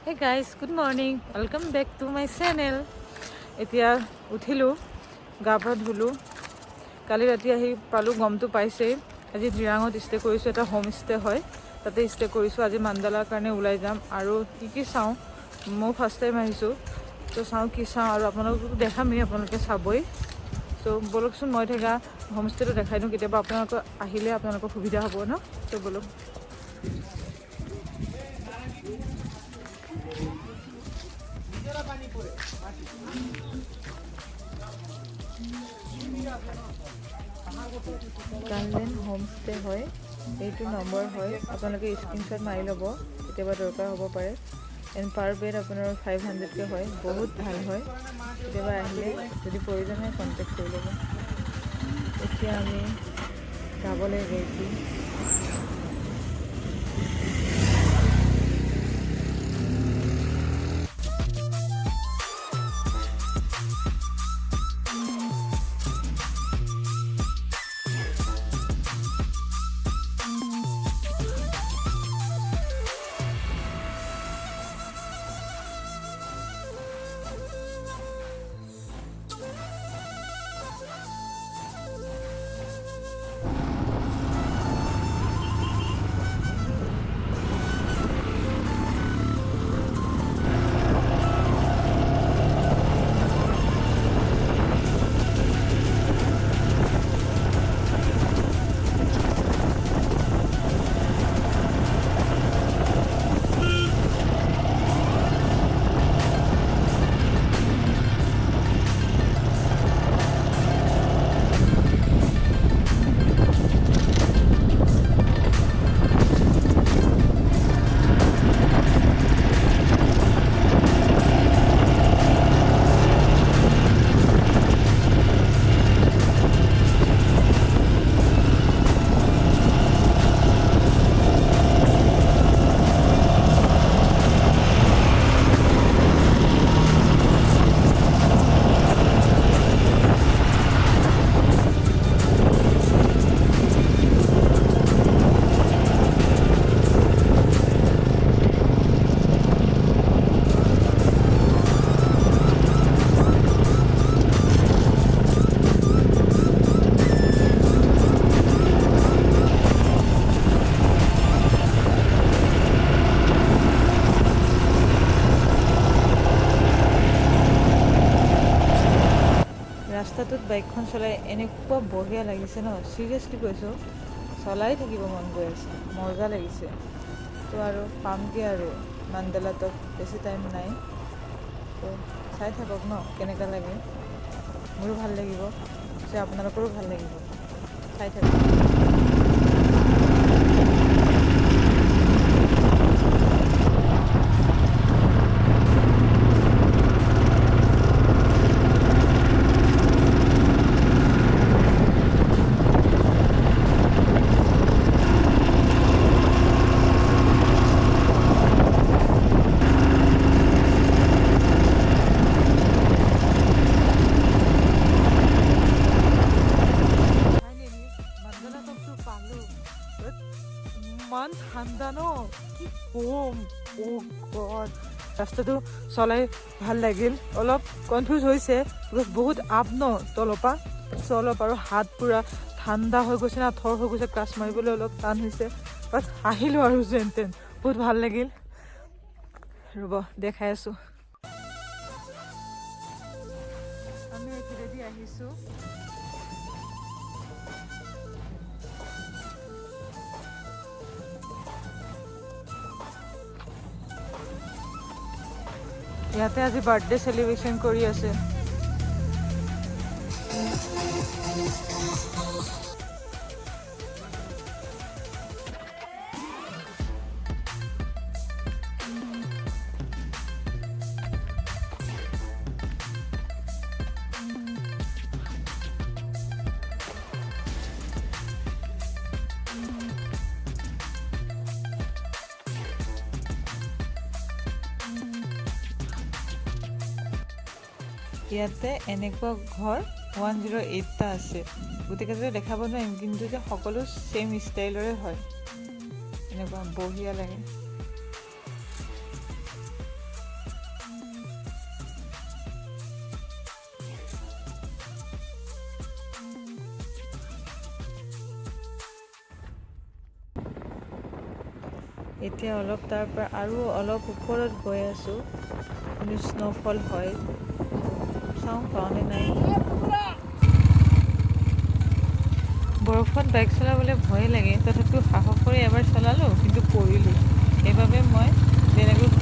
Hey guys, good morning. Welcome back to my channel. এতিয়া উঠিলো গা পা ধুলো কালি ৰাতি আহি পালো গমটো পাইছে আজি ডিৰাঙত ষ্টে কৰিছো এটা হোম ষ্টে হয় তাতে ষ্টে কৰিছো আজি মান্দালাৰ কাৰণে ওলাই যাম আৰু কি চাও মই ফাৰ্ষ্ট টাইম আহিছো তো চাও কি চাও আৰু আপোনালোকক দেখামেই আপোনালোকে চাবই তো বলকচোন মই থকা হোম ষ্টেটো দেখাই দিওঁ কেতিয়াবা আপোনালোক আহিলে আপোনালোকৰ সুবিধা হ'ব ন তো বলক গাৰ্লেন হোম ষ্টে হয় এইটো নম্বৰ হয় আপোনালোকে স্ক্ৰীনশ্বট মাৰি ল'ব কেতিয়াবা দৰকাৰ হ'ব পাৰে এণ্ড পাৰ বেড আপোনাৰ 500কৈ হয় বহুত ভাল হয় কেতিয়াবা আহিলে যদি প্ৰয়োজন হয় কণ্টেক্ট কৰি ল'ব এতিয়া আমি যাবলৈ গৈছোঁ ৰাস্তাটোত বাইকখন চলাই এনেকুৱা বঢ়িয়া লাগিছে ন চিৰিয়াছলি কৈছোঁ চলাই থাকিব মন গৈ আছে মজা লাগিছে তো আৰু পামগৈ আৰু মান্দালাতো বেছি টাইম নাই তো চাই থাকক ন কেনেকুৱা লাগে মোৰো ভাল লাগিব আপোনালোকৰো ভাল লাগিব চাই থাকক ইমান ঠাণ্ডা ন কি কম অ' গড ৰাস্তাটো চলাই ভাল লাগিল অলপ কনফিউজ হৈছে বিকজ বহুত আপ ন তলৰ পৰা চ' অলপ আৰু হাত পূৰা ঠাণ্ডা হৈ গৈছে না থৰ হৈ গৈছে ক্লাছ মাৰিবলৈ অলপ টান হৈছে বাট আহিলোঁ আৰু যেন তেন বহুত ভাল লাগিল ৰ'ব দেখাই আছোঁ আমি এইফালেদি আহিছোঁ ইয়াতে আজি বাৰ্থডে চেলিব্ৰেশ্যন কৰি আছে ইয়াতে এনেকুৱা ঘৰ 108টা আছে গোটেইকেইটা দেখাব নোৱাৰিম কিন্তু যে সকলো সেম ষ্টাইলৰে হয় এনেকুৱা বঢ়িয়া লাগে এতিয়া অলপ তাৰ পৰা আৰু অলপ ওপৰত গৈ আছোঁ, কিন্তু স্ন'ফল হয়, চাওঁ পাওঁনে নাই। বৰফত বাইক চলাবলৈ ভয় লাগে, তথাপিও সাহস কৰি এবাৰ চলালোঁ, কিন্তু পৰিলোঁ। সেইবাবে মই বেলেগক